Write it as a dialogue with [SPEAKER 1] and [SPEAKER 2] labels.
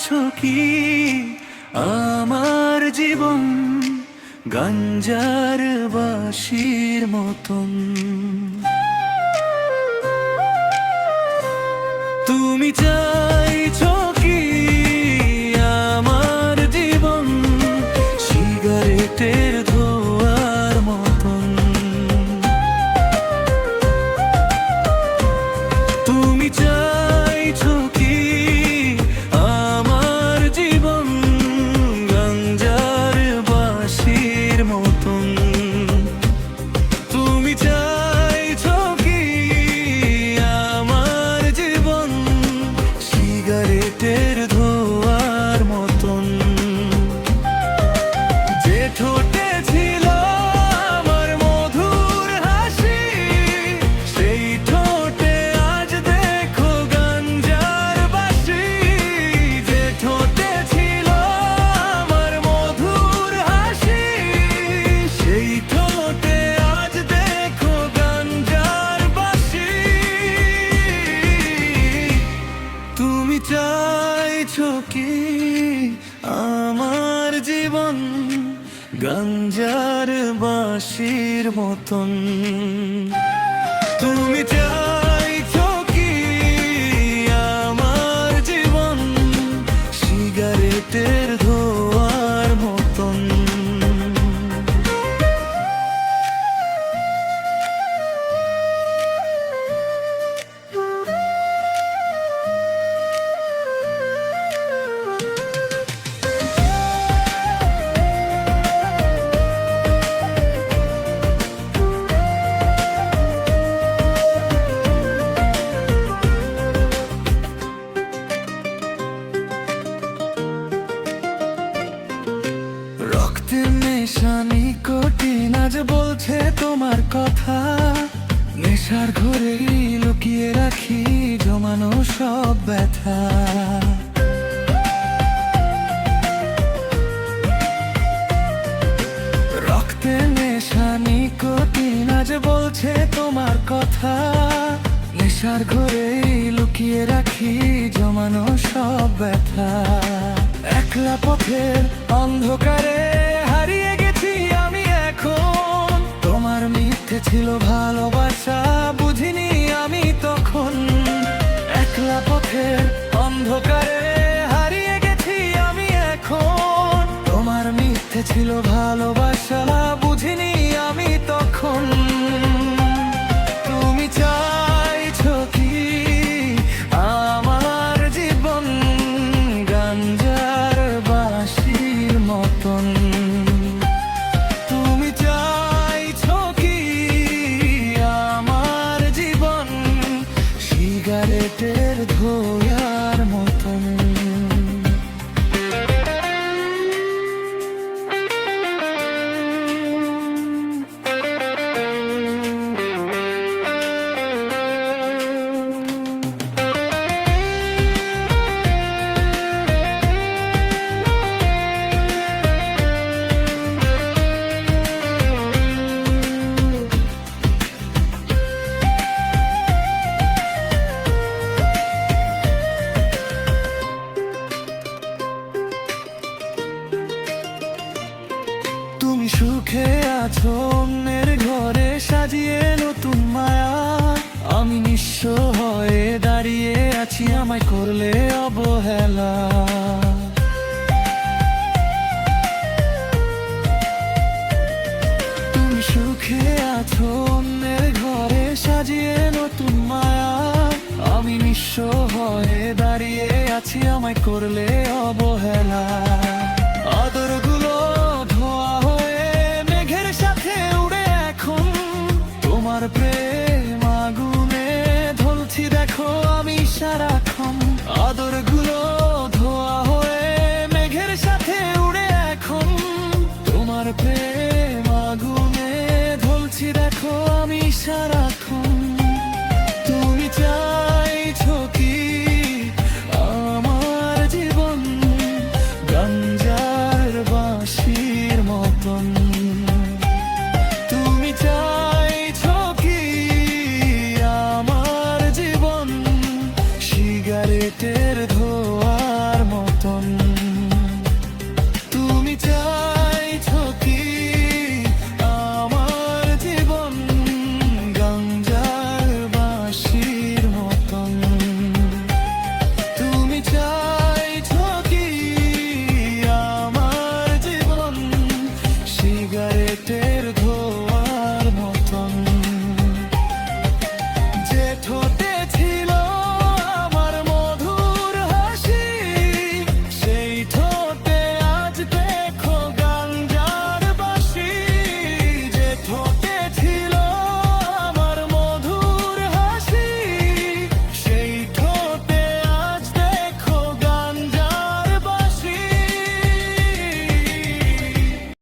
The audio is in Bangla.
[SPEAKER 1] আছো কি আমার জীবন গাঞ্জার বাঁশির মতন। তুমি চাইছো কি আমার জীবন সিগারেটের ধোঁয়ার মতন। তুমি চাইছো কি আমার জীবন গাঞ্জার বাঁশির মতন। তুমি চাইছো কি আমার জীবন সিগারেটের ধোঁয়ার মতন। যে ঠোঁটে ছিল আমার মধুর হাসি, সেই ঠোঁটে আজ দেখো গাঞ্জার বাঁশি। যে ঠোঁটে ছিল আমার মধুর হাসি, সেই ঠোঁটে আজ দেখো গাঞ্জার বাঁশি। তুমি চাইছো কি আমার জীবন গাঞ্জার বাঁশির মতন। তুমি চাইছো কি আমার জীবন সিগারেটের ধোঁয়ার মতন। রক্তে নেশা নিকোটিন আজ বলছে তোমার কথা। নেশার ঘরে লুকিয়ে রাখি জমানো সব ব্যথা। রক্তে নেশা নিকোটিন আজ বলছে তোমার কথা। নেশার ঘরে লুকিয়ে রাখি জমানো সব ব্যথা। একলা পথের অন্ধকারে হারিয়ে গেছি আমি এখন। তোমার মিথ্যে ছিল ভালোবাসা বুঝিনি আমি তখন। একলা পথের অন্ধকারে হারিয়ে গেছি আমি এখন। তোমার মিথ্যে ছিল ভালোবাসা বুঝিনি আমি তখন। তুমি চাইছো কি আমার জীবন গাঞ্জার বাঁশির মতন। তুমি চাইছো কি আমার জীবন সিগারেটের ধোঁয়ার মতন। তুমি সুখে আছো অন্যের ঘরে সাজিয়ে নতুন মায়া। আমি নিঃস্ব হয়ে দাঁড়িয়ে আছি আমায় করলে অবহেলা। তুমি সুখে আছো অন্যের ঘরে সাজিয়ে নতুন মায়া। আমি নিঃস্ব হয়ে দাঁড়িয়ে আছি আমায় করলে অবহেলা। আদরগুলো ধোয়া হয়ে মেঘের সাথে উড়ে এখন। তোমার প্রেম আগুনে ঢলছি দেখো আমি সারাক্ষণ। আদরগুলো ধোয়া হয়ে মেঘের সাথে উড়ে এখন। তোমার প্রেম আগুনে ঢলছি দেখো আমি সারা